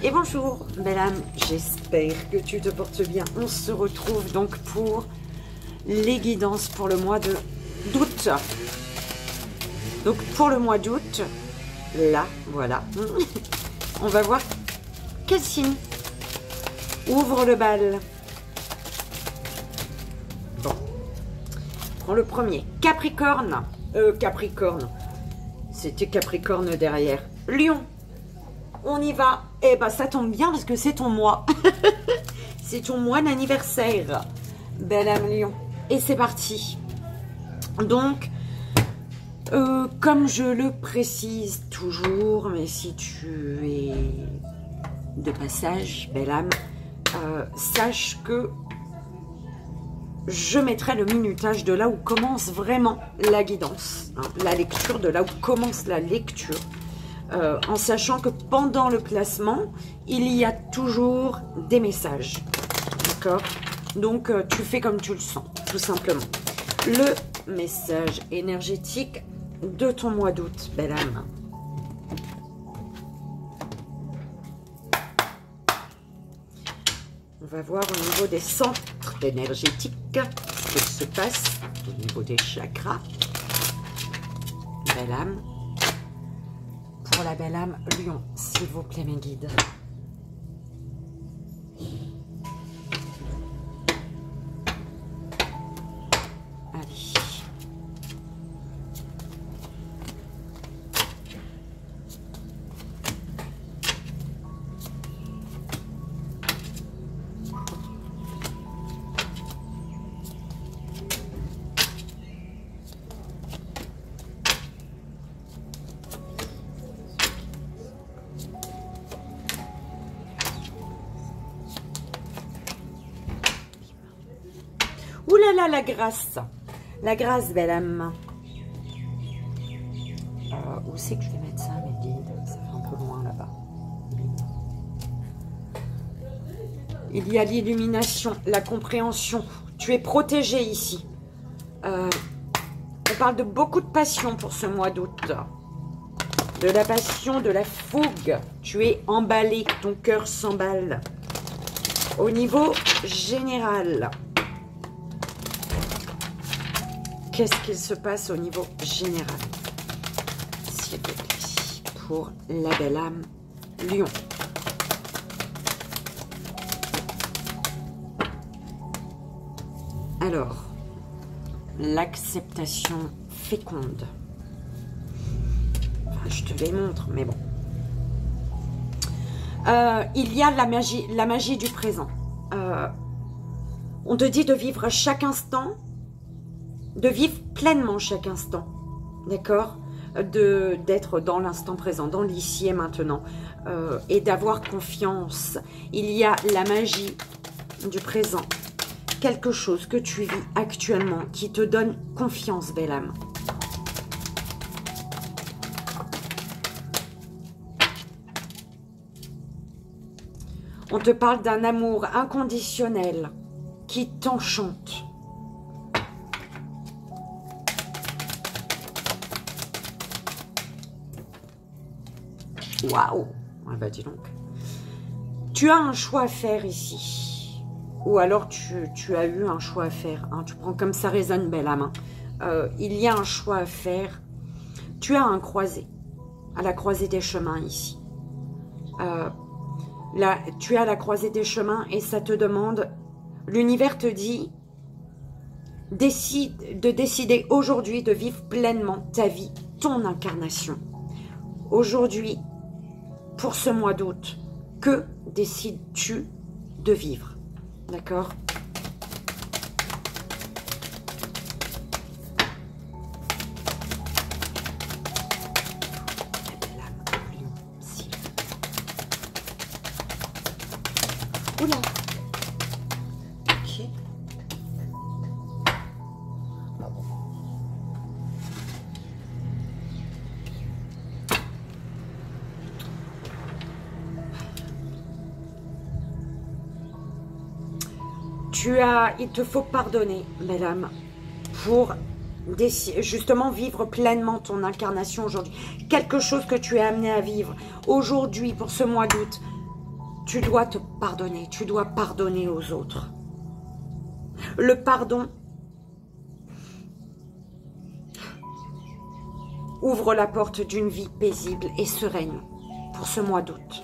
Et bonjour, belle âme, j'espère que tu te portes bien. On se retrouve donc pour les guidances pour le mois d'août. Donc pour le mois d'août, là, voilà, on va voir quel signe ouvre le bal. Bon, prends le premier, Capricorne. Capricorne, c'était Capricorne derrière. Lion, on y va. Eh ben ça tombe bien parce que c'est ton mois. C'est ton mois d'anniversaire, belle âme Lion. Et c'est parti. Donc, comme je le précise toujours, mais si tu es de passage, belle âme, sache que je mettrai le minutage de là où commence vraiment la guidance, hein, la lecture, de là où commence la lecture, en sachant que pendant le placement, il y a toujours des messages, d'accord? Donc, tu fais comme tu le sens, tout simplement. Le message énergétique de ton mois d'août, belle âme. On va voir au niveau des centres énergétiques ce qu'il se passe au niveau des chakras. Belle âme. Pour la belle âme Lion, s'il vous plaît, mes guides. Allez. Ouh là là, la grâce. La grâce, belle âme. Où c'est que je vais mettre ça, mes guides? Ça fait un peu loin là-bas. Il y a l'illumination, la compréhension. Tu es protégé ici. On parle de beaucoup de passion pour ce mois d'août. De la passion, de la fougue. Tu es emballé, ton cœur s'emballe. Au niveau général, qu'est-ce qu'il se passe au niveau général, s'il vous plaît, pour la belle âme Lion? Alors, l'acceptation féconde. Enfin, je te les montre, mais bon. Il y a la magie du présent. On te dit de vivre chaque instant, de vivre pleinement chaque instant, d'accord, d'être dans l'instant présent, dans l'ici et maintenant, et d'avoir confiance. Il y a la magie du présent, quelque chose que tu vis actuellement qui te donne confiance, belle âme. On te parle d'un amour inconditionnel qui t'enchante. Waouh! Ah bah dis donc. Tu as un choix à faire ici. Ou alors tu as eu un choix à faire. Hein. Tu prends comme ça résonne, belle âme. Il y a un choix à faire. Tu as un croisé. À la croisée des chemins ici. Là, tu es à la croisée des chemins et ça te demande... L'univers te dit de décider aujourd'hui de vivre pleinement ta vie, ton incarnation. Aujourd'hui, pour ce mois d'août, que décides-tu de vivre? D'accord? Oula! Ok. Il te faut pardonner, belle âme, pour justement vivre pleinement ton incarnation aujourd'hui. Quelque chose que tu es amené à vivre aujourd'hui pour ce mois d'août. Tu dois te pardonner, tu dois pardonner aux autres. Le pardon ouvre la porte d'une vie paisible et sereine pour ce mois d'août.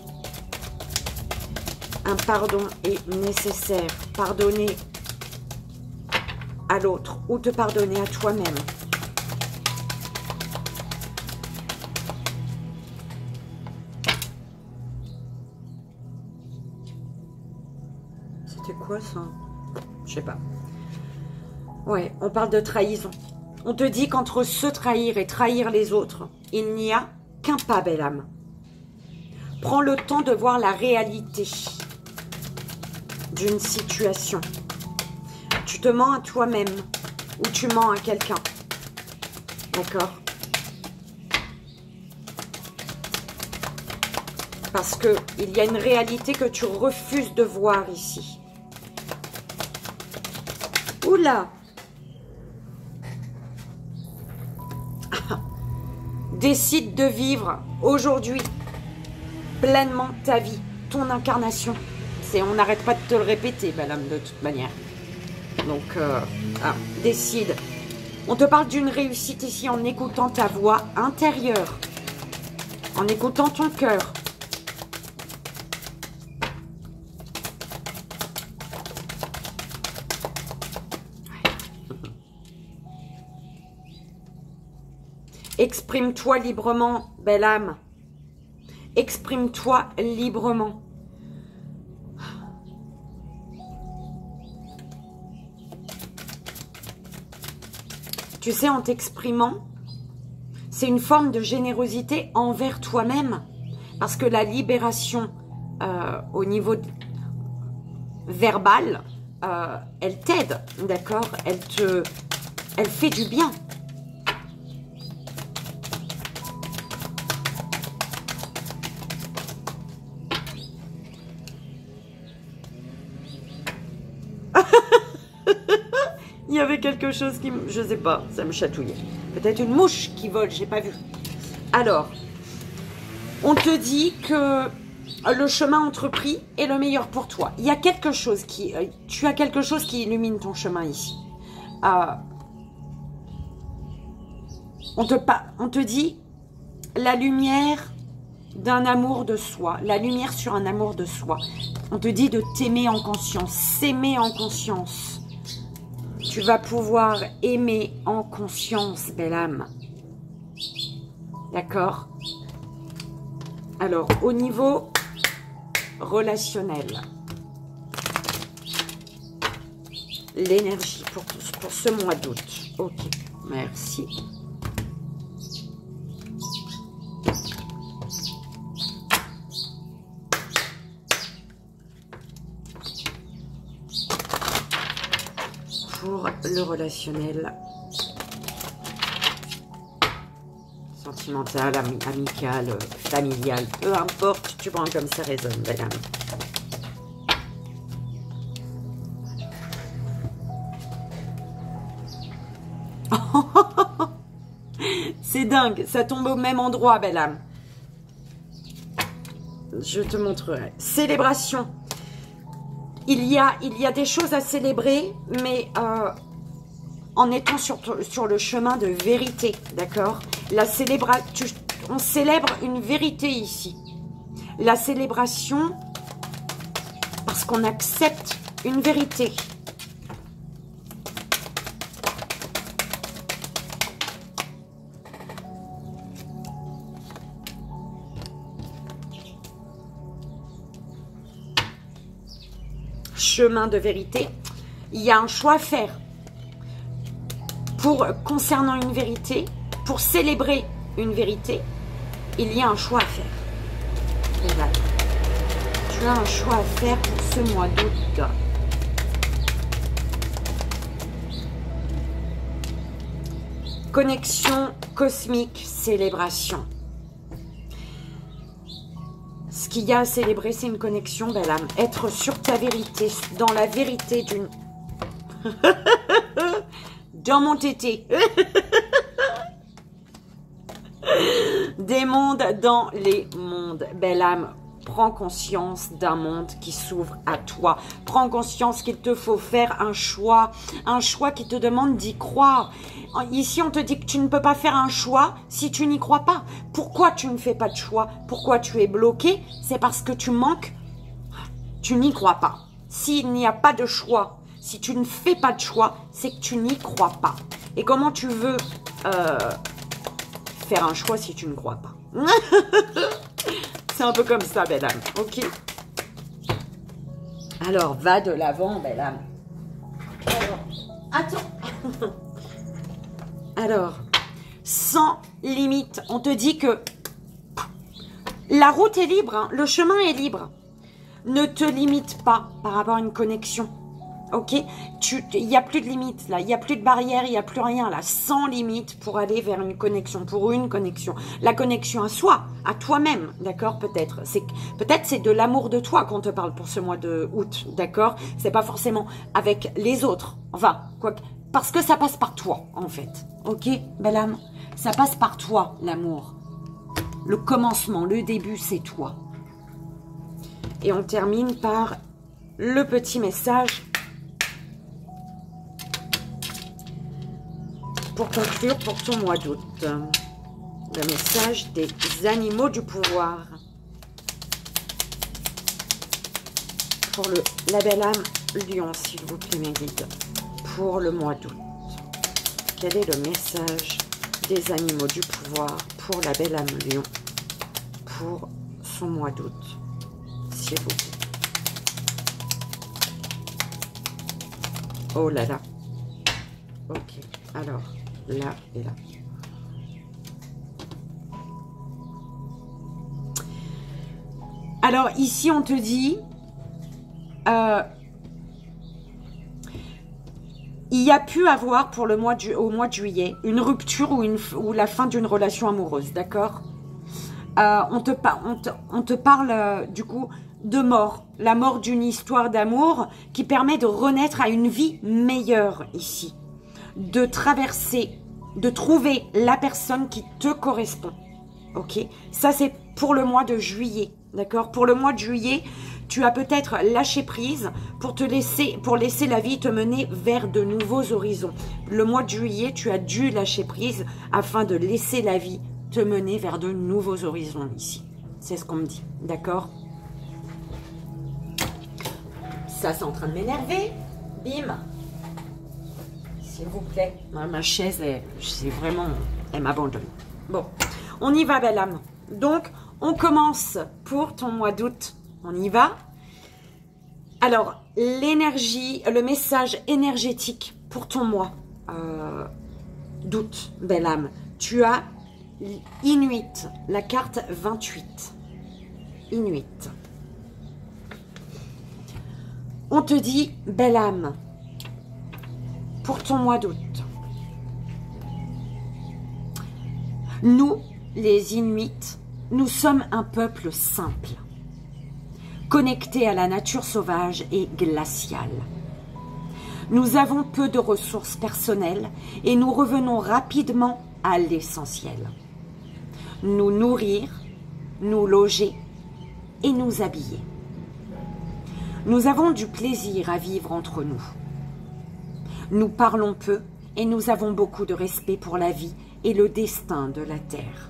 Un pardon est nécessaire. Pardonner à l'autre ou te pardonner à toi-même. C'était quoi ça? Je sais pas. Ouais, on parle de trahison. On te dit qu'entre se trahir et trahir les autres, il n'y a qu'un pas, belle âme. Prends le temps de voir la réalité d'une situation. Tu te mens à toi-même ou tu mens à quelqu'un. D'accord? Parce qu'il y a une réalité que tu refuses de voir ici. Oula! Décide de vivre aujourd'hui pleinement ta vie, ton incarnation. On n'arrête pas de te le répéter, belle âme, de toute manière. Donc, décide. On te parle d'une réussite ici en écoutant ta voix intérieure, en écoutant ton cœur. Exprime-toi librement, belle âme. Exprime-toi librement. Tu sais, en t'exprimant, c'est une forme de générosité envers toi-même. Parce que la libération au niveau verbal, elle t'aide, d'accord? Elle fait du bien. Il y avait quelque chose qui, je sais pas, ça me chatouillait. Peut-être une mouche qui vole, j'ai pas vu. Alors, on te dit que le chemin entrepris est le meilleur pour toi. Il y a quelque chose qui, tu as quelque chose qui illumine ton chemin ici. On te dit la lumière d'un amour de soi, la lumière sur un amour de soi. On te dit de t'aimer en conscience, s'aimer en conscience. Tu vas pouvoir aimer en conscience, belle âme. D'accord? Alors, au niveau relationnel, l'énergie pour ce mois d'août. Ok, merci. Pour le relationnel, sentimental, amical, familial, peu importe, tu prends comme ça résonne, belle âme. C'est dingue, ça tombe au même endroit, belle âme. Je te montrerai. Célébration. Il y a des choses à célébrer, mais en étant sur le chemin de vérité, d'accord? On célèbre une vérité ici. La célébration, parce qu'on accepte une vérité. Chemin de vérité, il y a un choix à faire. Concernant une vérité, pour célébrer une vérité, il y a un choix à faire. Voilà. Tu as un choix à faire pour ce mois d'août. Connexion cosmique, célébration. Ce qu'il y a à célébrer, c'est une connexion, belle âme. Être sur ta vérité, dans la vérité d'une... dans mon tété. Des mondes dans les mondes, belle âme. prends conscience d'un monde qui s'ouvre à toi. Prends conscience qu'il te faut faire un choix qui te demande d'y croire. Ici, on te dit que tu ne peux pas faire un choix si tu n'y crois pas. Pourquoi tu ne fais pas de choix? Pourquoi tu es bloqué? C'est parce que tu manques, tu n'y crois pas. S'il n'y a pas de choix, si tu ne fais pas de choix, c'est que tu n'y crois pas. Et comment tu veux faire un choix si tu ne crois pas? C'est un peu comme ça, belle âme. Ok. Alors, va de l'avant, belle âme. Alors, attends. Alors, sans limite. On te dit que la route est libre, hein, le chemin est libre. Ne te limite pas par rapport à une connexion. Ok, il n'y a plus de limite là, il n'y a plus de barrière, il n'y a plus rien là, sans limite pour aller vers une connexion, pour une connexion. La connexion à soi, à toi-même, d'accord, peut-être. Peut-être c'est de l'amour de toi qu'on te parle pour ce mois de août, d'accord. C'est pas forcément avec les autres, enfin, quoi, parce que ça passe par toi, en fait. Ok, belle âme, ça passe par toi, l'amour. Le commencement, le début, c'est toi. Et on termine par le petit message pour conclure pour ton mois d'août. Le message des animaux du pouvoir. Pour la belle âme lion, s'il vous plaît, mes guides. Pour le mois d'août. Quel est le message des animaux du pouvoir pour la belle âme lion pour son mois d'août, s'il vous plaît? Oh là là. Ok, alors, là et là. Alors, ici, on te dit... il y a pu avoir, pour le mois au mois de juillet, une rupture ou la fin d'une relation amoureuse, d'accord? On te parle, du coup, de mort. La mort d'une histoire d'amour qui permet de renaître à une vie meilleure ici. De traverser, de trouver la personne qui te correspond. Ok? Ça, c'est pour le mois de juillet. D'accord? Pour le mois de juillet, tu as peut-être lâché prise pour laisser la vie te mener vers de nouveaux horizons. Le mois de juillet, tu as dû lâcher prise afin de laisser la vie te mener vers de nouveaux horizons ici. C'est ce qu'on me dit. D'accord? Ça, c'est en train de m'énerver. Bim. S'il vous plaît. Ma chaise, elle m'abandonne. Bon, on y va, belle âme. Donc, on commence pour ton mois d'août. On y va. Alors, l'énergie, le message énergétique pour ton mois d'août, belle âme. Tu as Inuit, la carte 28. Inuit. On te dit, belle âme, pour ton mois d'août. Nous, les Inuits, nous sommes un peuple simple, connecté à la nature sauvage et glaciale. Nous avons peu de ressources personnelles et nous revenons rapidement à l'essentiel. Nous nourrir, nous loger et nous habiller. Nous avons du plaisir à vivre entre nous. Nous parlons peu et nous avons beaucoup de respect pour la vie et le destin de la terre.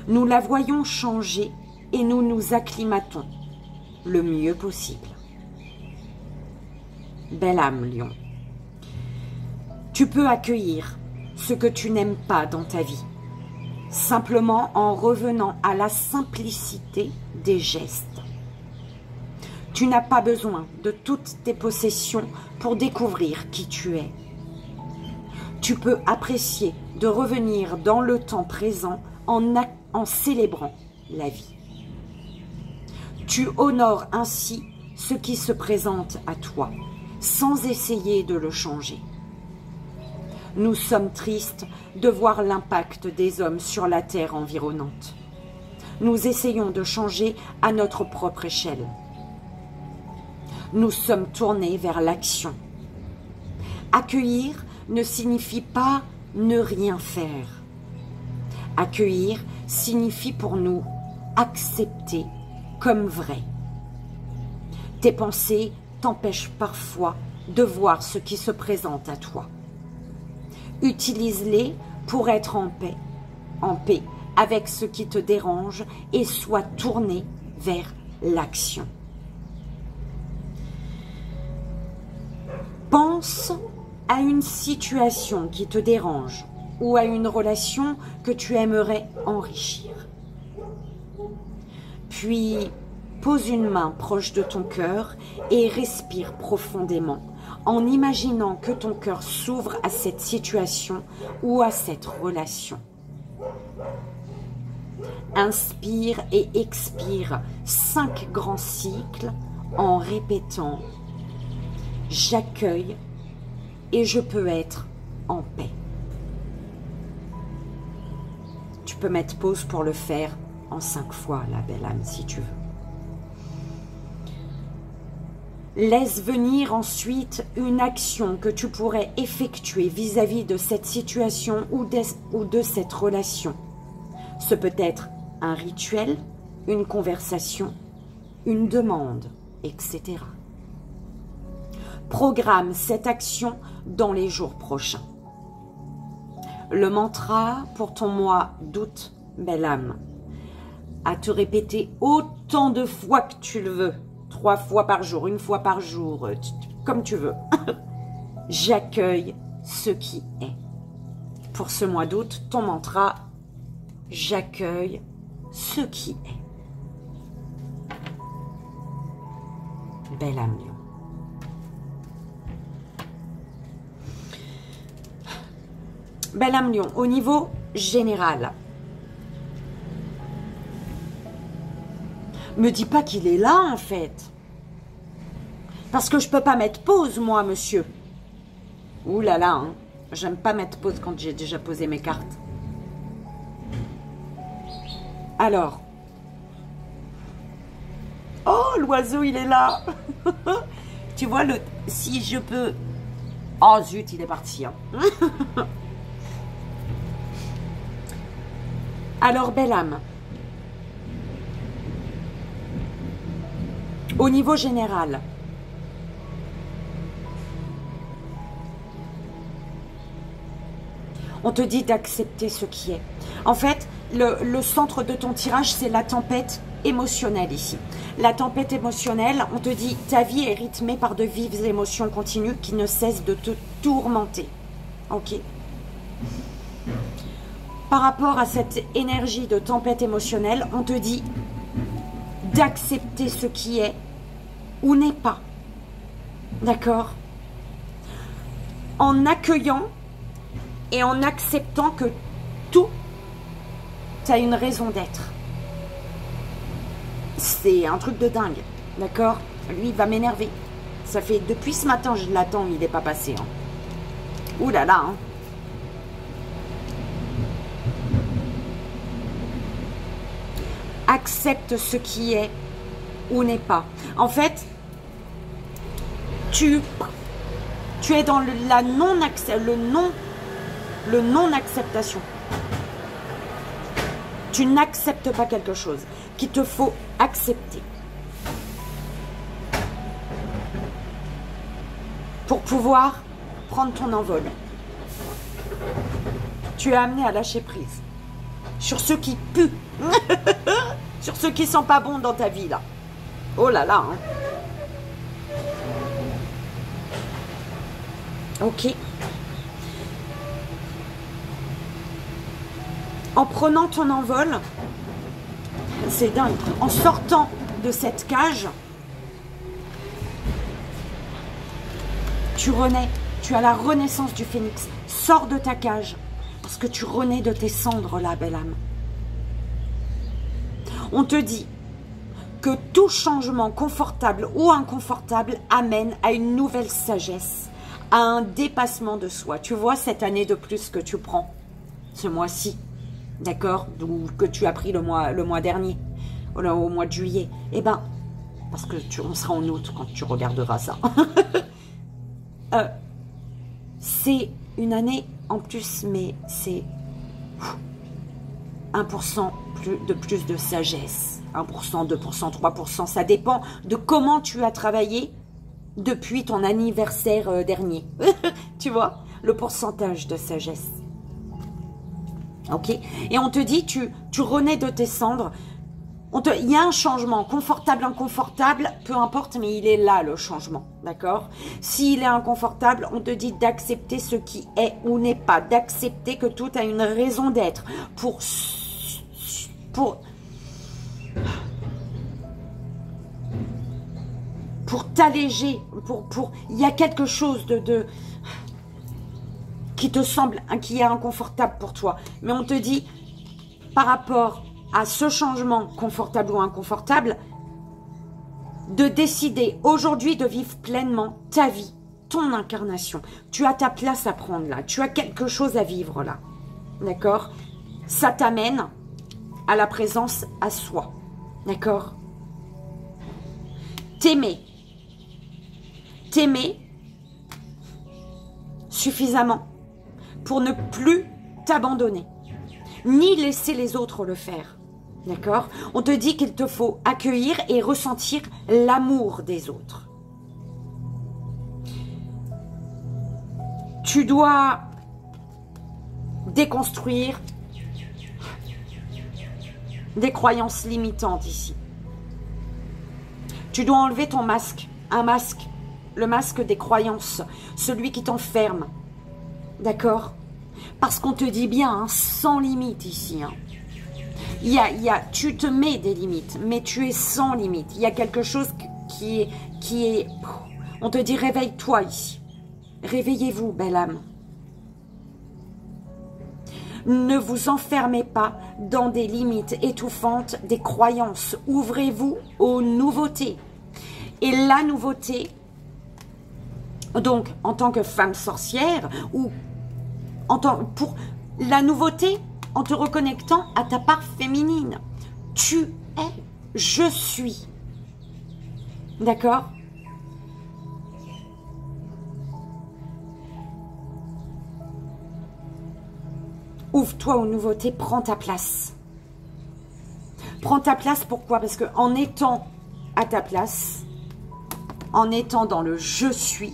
Nous la voyons changer et nous nous acclimatons le mieux possible. Belle âme, lion. Tu peux accueillir ce que tu n'aimes pas dans ta vie, simplement en revenant à la simplicité des gestes. Tu n'as pas besoin de toutes tes possessions pour découvrir qui tu es. Tu peux apprécier de revenir dans le temps présent en célébrant la vie. Tu honores ainsi ce qui se présente à toi, sans essayer de le changer. Nous sommes tristes de voir l'impact des hommes sur la terre environnante. Nous essayons de changer à notre propre échelle. Nous sommes tournés vers l'action. Accueillir ne signifie pas ne rien faire. Accueillir signifie pour nous accepter comme vraies. Tes pensées t'empêchent parfois de voir ce qui se présente à toi. Utilise-les pour être en paix avec ce qui te dérange et sois tourné vers l'action. Pense à une situation qui te dérange ou à une relation que tu aimerais enrichir. Puis, pose une main proche de ton cœur et respire profondément en imaginant que ton cœur s'ouvre à cette situation ou à cette relation. Inspire et expire 5 grands cycles en répétant « J'accueille et je peux être en paix ». Tu peux mettre pause pour le faire en 5 fois, la belle âme, si tu veux. Laisse venir ensuite une action que tu pourrais effectuer vis-à-vis de cette situation ou de cette relation. Ce peut être un rituel, une conversation, une demande, etc. Programme cette action dans les jours prochains. Le mantra pour ton mois d'août, belle âme, à te répéter autant de fois que tu le veux. 3 fois par jour, 1 fois par jour, comme tu veux. J'accueille ce qui est. Pour ce mois d'août, ton mantra, j'accueille ce qui est. Belle âme Lion. Belle âme Lion, au niveau général, me dis pas qu'il est là, en fait. Parce que je peux pas mettre pause, moi, monsieur. Ouh là là, hein. J'aime pas mettre pause quand j'ai déjà posé mes cartes. Alors. Oh, l'oiseau, il est là. Tu vois, si je peux... Oh, zut, il est parti. Hein. Alors, belle âme. Au niveau général, on te dit d'accepter ce qui est. En fait, le centre de ton tirage, c'est la tempête émotionnelle ici. La tempête émotionnelle, on te dit, ta vie est rythmée par de vives émotions continues qui ne cessent de te tourmenter. Ok. Par rapport à cette énergie de tempête émotionnelle, on te dit d'accepter ce qui est ou n'est pas. D'accord? En accueillant et en acceptant que tout a une raison d'être. C'est un truc de dingue. D'accord? Lui, il va m'énerver. Ça fait depuis ce matin, je l'attends, il n'est pas passé. Hein. Ouh là là. Hein. Accepte ce qui est ou n'est pas. En fait, tu es dans le non-acceptation. Tu n'acceptes pas quelque chose qu'il te faut accepter. Pour pouvoir prendre ton envol. Tu es amené à lâcher prise. Sur ce qui pue. Sur ce qui sent pas bon dans ta vie, là. Oh là là, hein. Ok. En prenant ton envol, c'est dingue, en sortant de cette cage, tu renais, tu as la renaissance du phénix. Sors de ta cage, parce que tu renais de tes cendres, là, belle âme. On te dit que tout changement confortable ou inconfortable amène à une nouvelle sagesse, à un dépassement de soi. Tu vois cette année de plus que tu prends, ce mois-ci, d'accord, ou que tu as pris le mois dernier, au mois de juillet. Eh bien, parce que on sera en août quand tu regarderas ça. C'est une année en plus, mais c'est 1% de plus de sagesse. 1%, 2%, 3%, ça dépend de comment tu as travaillé depuis ton anniversaire dernier. Tu vois, le pourcentage de sagesse. Ok? Et on te dit, tu renais de tes cendres. Il y a un changement, confortable, inconfortable, peu importe, mais il est là le changement, d'accord? S'il est inconfortable, on te dit d'accepter ce qui est ou n'est pas, d'accepter que tout a une raison d'être pour t'alléger, il y a quelque chose qui te semble, qui est inconfortable pour toi, mais on te dit par rapport à ce changement confortable ou inconfortable, de décider aujourd'hui de vivre pleinement ta vie, ton incarnation. Tu as ta place à prendre là, tu as quelque chose à vivre là, d'accord? Ça t'amène à la présence à soi, d'accord? T'aimer suffisamment pour ne plus t'abandonner, ni laisser les autres le faire. D'accord? On te dit qu'il te faut accueillir et ressentir l'amour des autres. Tu dois déconstruire des croyances limitantes ici. Tu dois enlever ton masque, un masque, le masque des croyances, celui qui t'enferme. D'accord? Parce qu'on te dit bien, hein, sans limite ici, hein. Tu te mets des limites, mais tu es sans limite. Il y a quelque chose qui est... On te dit, réveille-toi ici. Réveillez-vous, belle âme. Ne vous enfermez pas dans des limites étouffantes, des croyances. Ouvrez-vous aux nouveautés. Et la nouveauté, donc, en tant que femme sorcière, ou pour la nouveauté, en te reconnectant à ta part féminine. Tu es, je suis. D'accord? Ouvre-toi aux nouveautés, prends ta place. Prends ta place, pourquoi? Parce qu'en étant à ta place, en étant dans le je suis,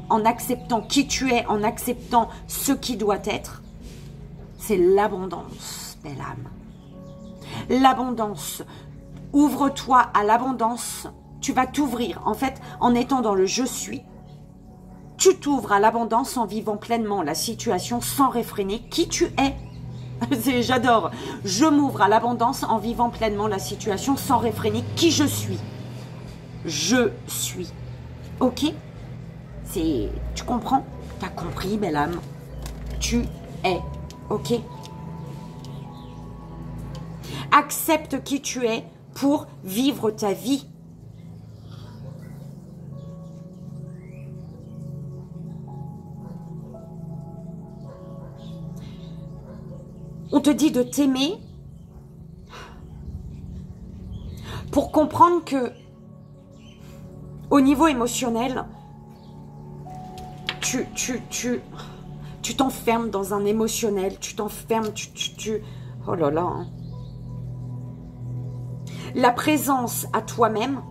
en acceptant qui tu es, en acceptant ce qui doit être, c'est l'abondance, belle âme. L'abondance. Ouvre-toi à l'abondance. Tu vas t'ouvrir. En fait, en étant dans le je suis, tu t'ouvres à l'abondance en vivant pleinement la situation sans réfréner qui tu es. J'adore. Je m'ouvre à l'abondance en vivant pleinement la situation sans réfréner qui je suis. Je suis. Ok? Tu comprends? T'as compris, belle âme? Tu es. Ok? Accepte qui tu es pour vivre ta vie. On te dit de t'aimer pour comprendre que au niveau émotionnel, tu t'enfermes dans un émotionnel, tu t'enfermes, oh là là. Hein. La présence à toi-même,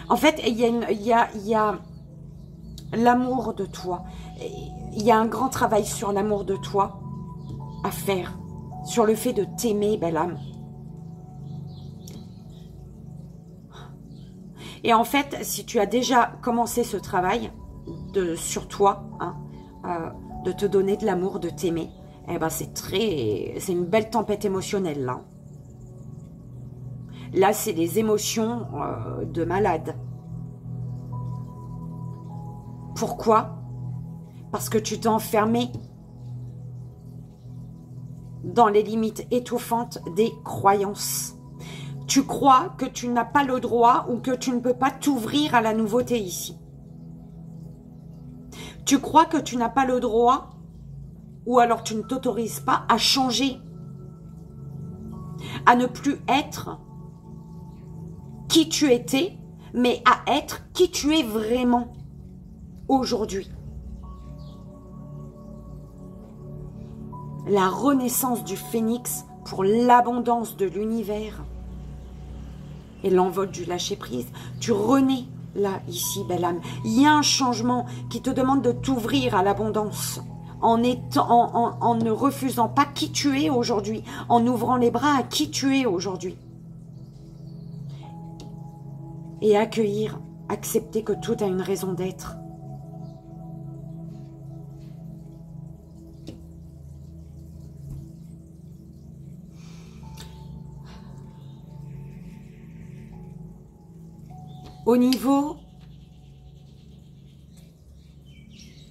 en fait, il y a l'amour de toi. Il y a un grand travail sur l'amour de toi à faire, sur le fait de t'aimer, belle âme. Et en fait, si tu as déjà commencé ce travail sur toi, hein, de te donner de l'amour, de t'aimer, eh ben c'est une belle tempête émotionnelle là. Là, c'est des émotions de malade. Pourquoi? Parce que tu t'es enfermé dans les limites étouffantes des croyances. Tu crois que tu n'as pas le droit ou que tu ne peux pas t'ouvrir à la nouveauté ici. Tu crois que tu n'as pas le droit ou alors tu ne t'autorises pas à changer, à ne plus être qui tu étais, mais à être qui tu es vraiment aujourd'hui. La renaissance du phénix pour l'abondance de l'univers et l'envol du lâcher-prise. Tu renais là, ici, belle âme. Il y a un changement qui te demande de t'ouvrir à l'abondance en ne refusant pas qui tu es aujourd'hui, en ouvrant les bras à qui tu es aujourd'hui. Et accueillir, accepter que tout a une raison d'être. Au niveau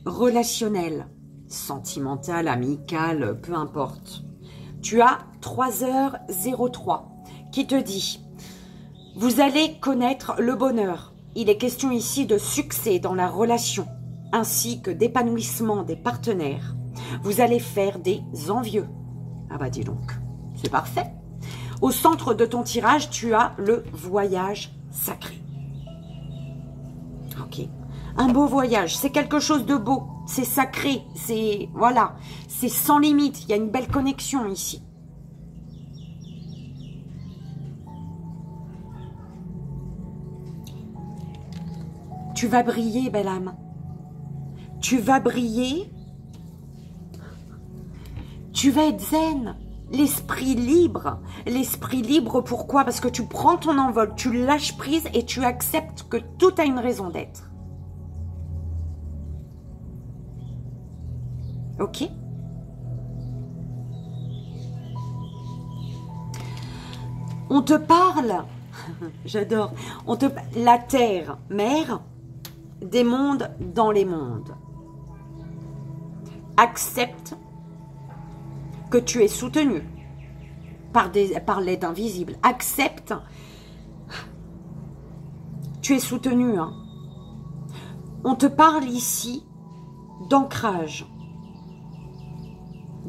relationnel, sentimental, amical, peu importe, tu as 3h03 qui te dit « Vous allez connaître le bonheur ». Il est question ici de succès dans la relation, ainsi que d'épanouissement des partenaires. Vous allez faire des envieux. Ah bah dis donc, c'est parfait. Au centre de ton tirage, tu as le voyage sacré. Ok, un beau voyage, c'est quelque chose de beau, c'est sacré, c'est voilà, c'est sans limite, il y a une belle connexion ici. Tu vas briller, belle âme. Tu vas briller. Tu vas être zen. L'esprit libre. L'esprit libre, pourquoi? Parce que tu prends ton envol, tu lâches prise et tu acceptes que tout a une raison d'être. Ok? On te parle, j'adore, la terre, mère, des mondes dans les mondes. Accepte que tu es soutenu par l'aide invisible. Accepte. Tu es soutenu. Hein. On te parle ici d'ancrage.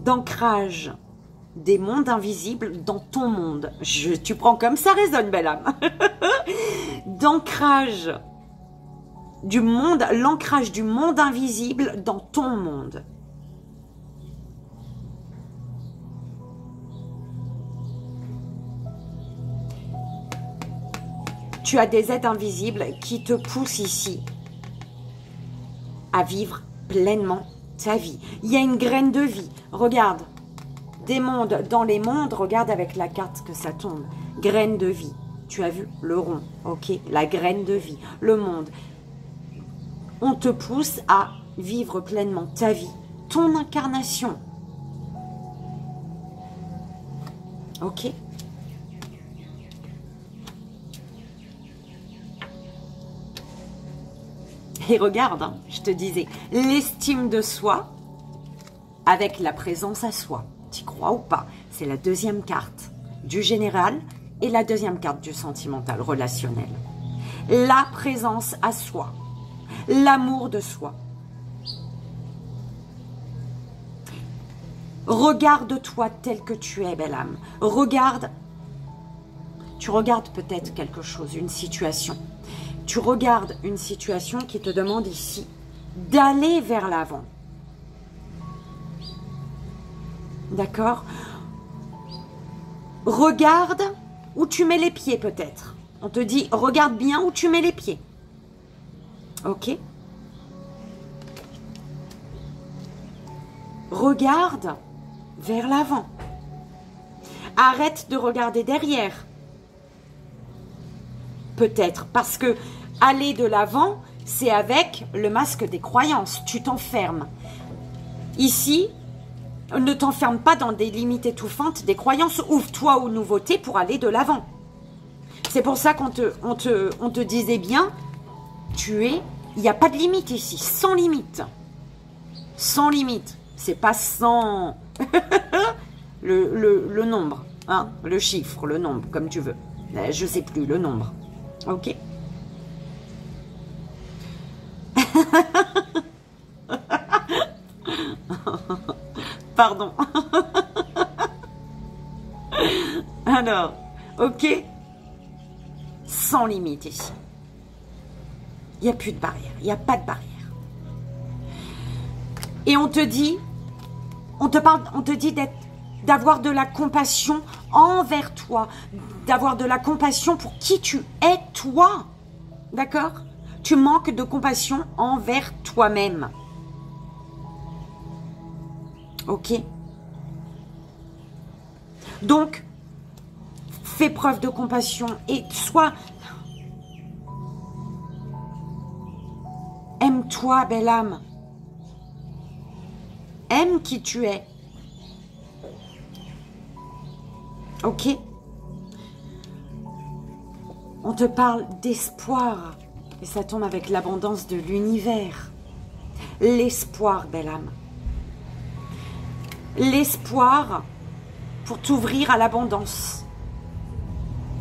D'ancrage des mondes invisibles dans ton monde. Tu prends comme ça résonne, belle âme. D'ancrage du monde, l'ancrage du monde invisible dans ton monde. Tu as des aides invisibles qui te poussent ici à vivre pleinement ta vie. Il y a une graine de vie. Regarde, des mondes dans les mondes, regarde avec la carte que ça tombe. Graine de vie. Tu as vu le rond, ok? La graine de vie, le monde. On te pousse à vivre pleinement ta vie, ton incarnation. Ok? Et regarde, hein, je te disais, l'estime de soi avec la présence à soi. Tu crois ou pas? C'est la deuxième carte du général et la deuxième carte du sentimental, relationnel. La présence à soi, l'amour de soi. Regarde-toi tel que tu es, belle âme. Regarde, tu regardes peut-être quelque chose, une situation. Tu regardes une situation qui te demande ici d'aller vers l'avant. D'accord? Regarde où tu mets les pieds peut-être. On te dit, regarde bien où tu mets les pieds. Ok? Regarde vers l'avant. Arrête de regarder derrière. Peut-être parce que aller de l'avant, c'est avec le masque des croyances. Tu t'enfermes. Ici, ne t'enferme pas dans des limites étouffantes des croyances. Ouvre-toi aux nouveautés pour aller de l'avant. C'est pour ça qu'on te disait bien, il n'y a pas de limite ici, sans limite. Sans limite. C'est pas sans le nombre, hein, le chiffre, le nombre, comme tu veux. Je sais plus, le nombre. Ok. Pardon. Alors, ok. sans limite ici. Il n'y a plus de barrière, il n'y a pas de barrière. Et on te dit, on te dit d'avoir de la compassion envers toi, d'avoir de la compassion pour qui tu es toi, d'accord? Tu manques de compassion envers toi-même. Ok? Donc, fais preuve de compassion et sois... Aime-toi, belle âme. Aime qui tu es. Ok? On te parle d'espoir. Et ça tombe avec l'abondance de l'univers. L'espoir, belle âme. L'espoir pour t'ouvrir à l'abondance.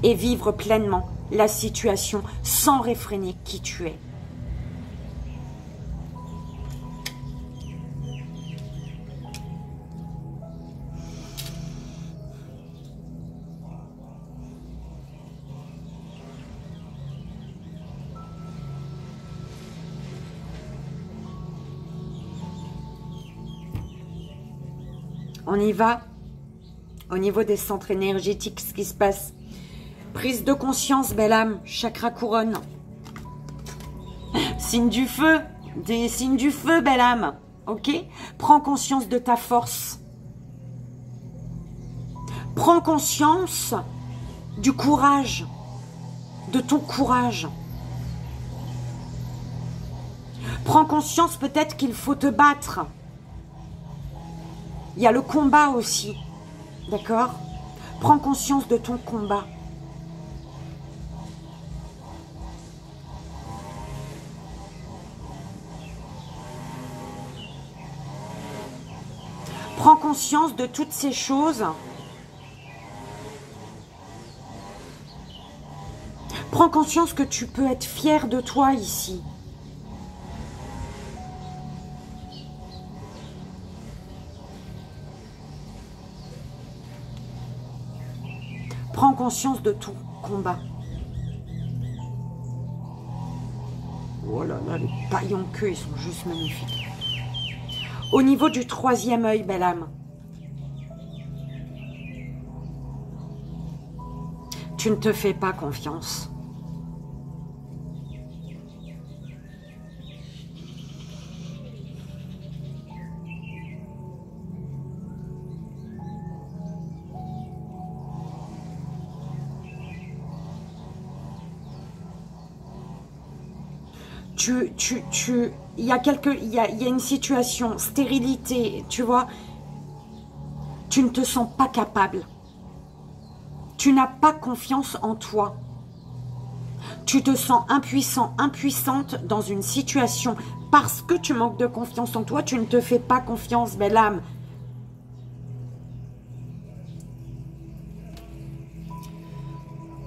Et vivre pleinement la situation sans réfréner qui tu es. On y va. Au niveau des centres énergétiques, ce qui se passe. Prise de conscience, belle âme. Chakra couronne. Signe du feu. Des signes du feu, belle âme. Ok? Prends conscience de ta force. Prends conscience du courage. De ton courage. Prends conscience peut-être qu'il faut te battre. Il y a le combat aussi, d'accord? Prends conscience de ton combat. Prends conscience de toutes ces choses. Prends conscience que tu peux être fier de toi ici. Prends conscience de ton combat. Oh là là, les paillons queue, ils sont juste magnifiques. Au niveau du troisième œil, belle âme. Tu ne te fais pas confiance. Il y a une situation, stérilité, tu vois. Tu ne te sens pas capable. Tu n'as pas confiance en toi. Tu te sens impuissant, impuissante dans une situation parce que tu manques de confiance en toi. Tu ne te fais pas confiance, belle âme.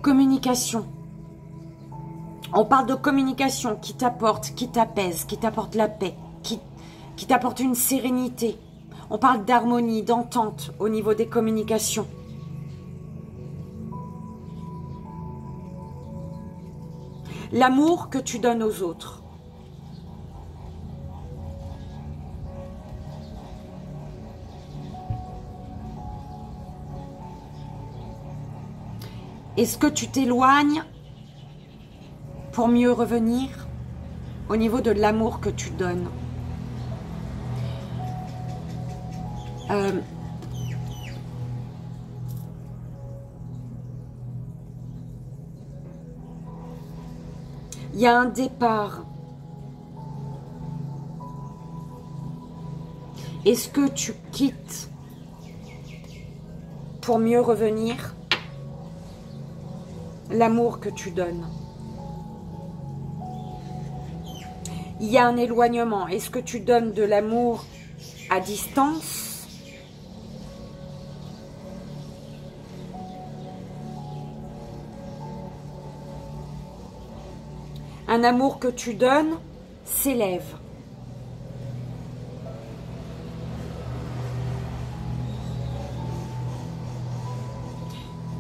Communication. On parle de communication qui t'apporte, qui t'apaise, qui t'apporte la paix, qui t'apporte une sérénité. On parle d'harmonie, d'entente au niveau des communications. L'amour que tu donnes aux autres. Est-ce que tu t'éloignes pour mieux revenir au niveau de l'amour que tu donnes? Il y a un départ. Est-ce que tu quittes pour mieux revenir? L'amour que tu donnes. Il y a un éloignement. Est-ce que tu donnes de l'amour à distance? Un amour que tu donnes s'élève.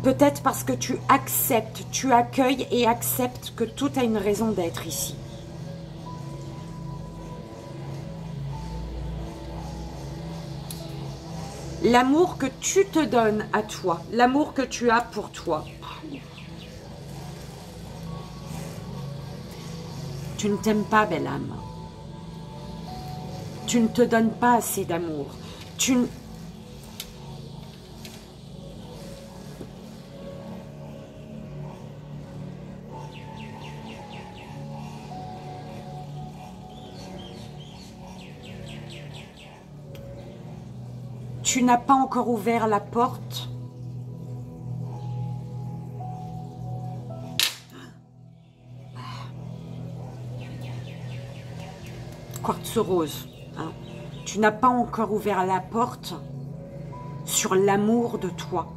Peut-être parce que tu acceptes, tu accueilles et acceptes que tout a une raison d'être ici. L'amour que tu te donnes à toi, l'amour que tu as pour toi. Tu ne t'aimes pas, belle âme. Tu ne te donnes pas assez d'amour. Tu n'as pas encore ouvert la porte. Quartz rose. Hein. Tu n'as pas encore ouvert la porte sur l'amour de toi.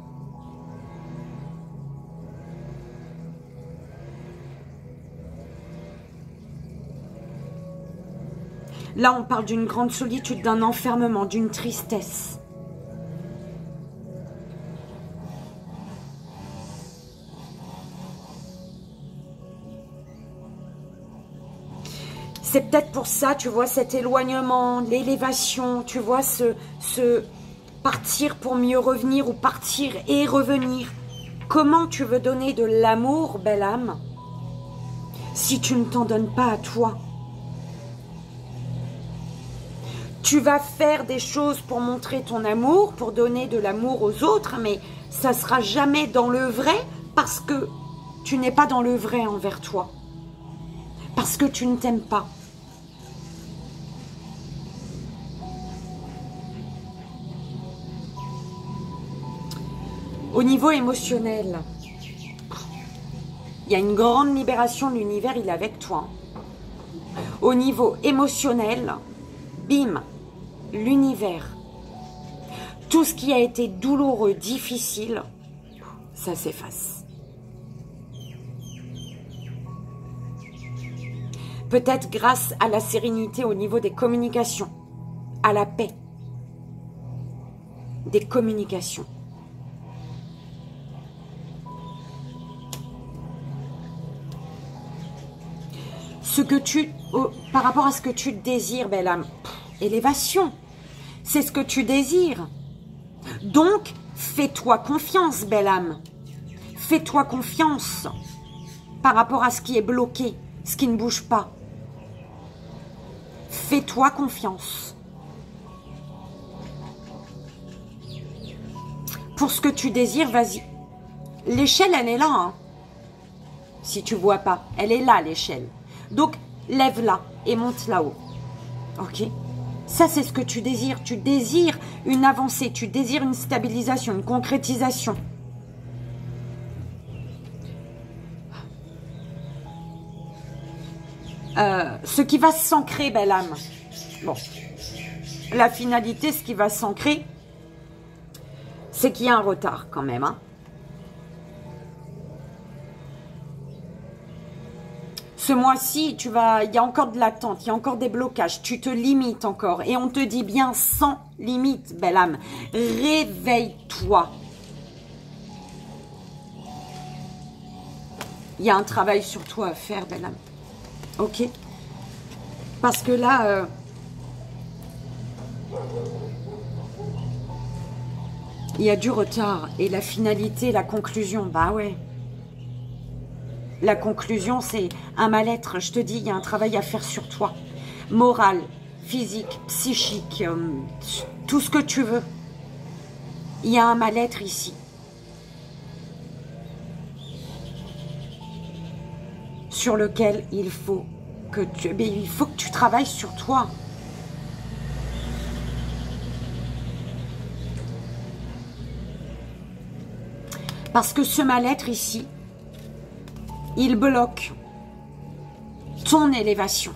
Là, on parle d'une grande solitude, d'un enfermement, d'une tristesse. C'est peut-être pour ça, tu vois, cet éloignement, l'élévation, tu vois, ce partir pour mieux revenir ou partir et revenir. Comment tu veux donner de l'amour, belle âme, si tu ne t'en donnes pas à toi? Tu vas faire des choses pour montrer ton amour, pour donner de l'amour aux autres, mais ça ne sera jamais dans le vrai parce que tu n'es pas dans le vrai envers toi. Parce que tu ne t'aimes pas. Au niveau émotionnel, il y a une grande libération de l'univers, il est avec toi. Au niveau émotionnel, bim, l'univers, tout ce qui a été douloureux, difficile, ça s'efface. Peut-être grâce à la sérénité au niveau des communications, à la paix, des communications. Ce que tu, par rapport à ce que tu désires, belle âme, élévation, c'est ce que tu désires. Donc, fais-toi confiance, belle âme. Fais-toi confiance par rapport à ce qui est bloqué, ce qui ne bouge pas. Fais-toi confiance. Pour ce que tu désires, vas-y. L'échelle, elle est là, hein. Si tu ne vois pas, elle est là, l'échelle. Donc, lève-la et monte là-haut. Ok? Ça, c'est ce que tu désires. Tu désires une avancée, tu désires une stabilisation, une concrétisation. Ce qui va s'ancrer, belle âme. Bon. La finalité, ce qui va s'ancrer, c'est qu'il y a un retard quand même, hein. Ce mois-ci, il y a encore de l'attente, il y a encore des blocages, tu te limites encore. Et on te dit bien sans limite, belle âme. Réveille-toi. Il y a un travail sur toi à faire, belle âme. Ok? Parce que là, il y a du retard. Et la finalité, la conclusion, bah ouais. La conclusion, c'est un mal-être. Je te dis, il y a un travail à faire sur toi. Moral, physique, psychique, tout ce que tu veux. Il y a un mal-être ici. Sur lequel il faut que tu travailles sur toi. Parce que ce mal-être ici, il bloque ton élévation.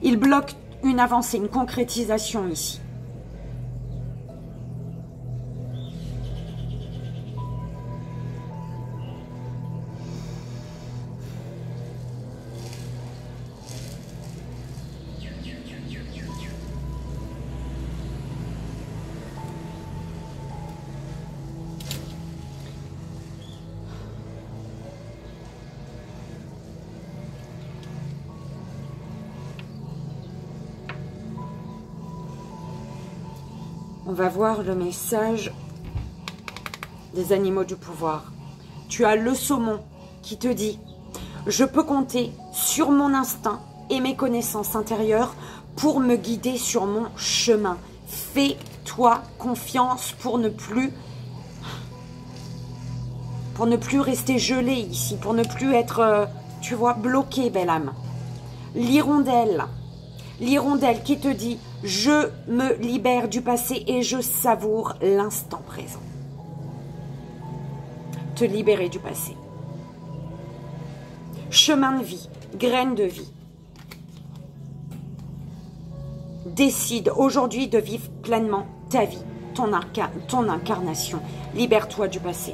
Il bloque une avancée, une concrétisation ici. On va voir le message des animaux du pouvoir. Tu as le saumon qui te dit « Je peux compter sur mon instinct et mes connaissances intérieures pour me guider sur mon chemin. Fais-toi confiance pour ne plus rester gelé ici, pour ne plus être, tu vois, bloqué, belle âme. » L'hirondelle qui te dit « Je me libère du passé et je savoure l'instant présent. » Te libérer du passé. Chemin de vie, graine de vie. Décide aujourd'hui de vivre pleinement ta vie, ton incarnation. Libère-toi du passé.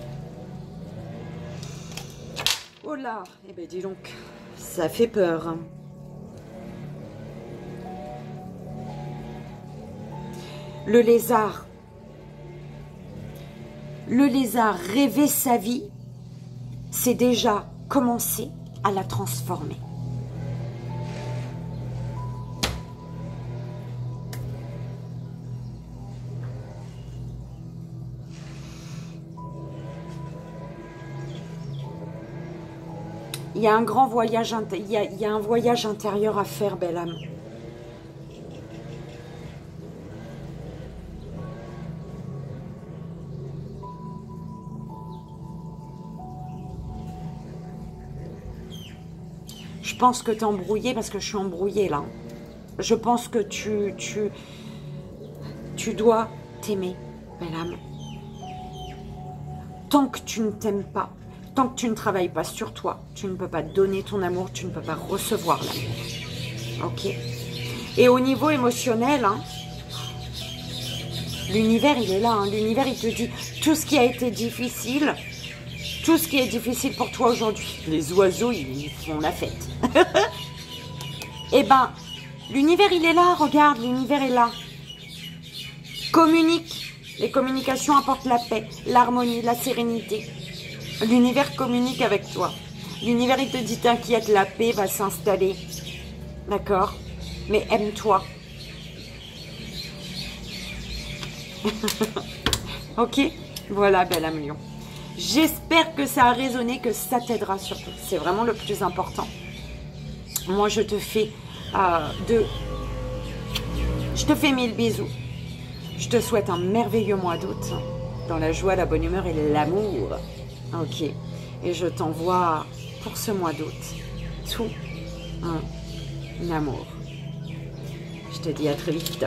Oh là, eh bien dis donc, ça fait peur. Hein. Le lézard. Le lézard, rêver sa vie, c'est déjà commencer à la transformer. Il y a un grand voyage, il y a un voyage intérieur à faire, belle âme. Je pense que tu es embrouillé parce que je suis embrouillée là. Je pense que tu dois t'aimer, belle âme. Tant que tu ne t'aimes pas, tant que tu ne travailles pas sur toi, tu ne peux pas donner ton amour, tu ne peux pas recevoir l'amour. Ok. Et au niveau émotionnel, hein, l'univers il est là. Hein, l'univers il te dit tout ce qui a été difficile, tout ce qui est difficile pour toi aujourd'hui. Les oiseaux ils font la fête. Eh ben, l'univers il est là. Regarde, l'univers est là. Communique. Les communications apportent la paix, l'harmonie, la sérénité. L'univers communique avec toi. L'univers, il te dit, t'inquiète, la paix va s'installer. D'accord? Mais aime-toi. Ok? Voilà, belle âme lion. J'espère que ça a résonné, que ça t'aidera surtout. C'est vraiment le plus important. Moi, je te fais je te fais 1000 bisous. Je te souhaite un merveilleux mois d'août. Dans la joie, la bonne humeur et l'amour. Ok, et je t'envoie pour ce mois d'août tout mon amour. Je te dis à très vite.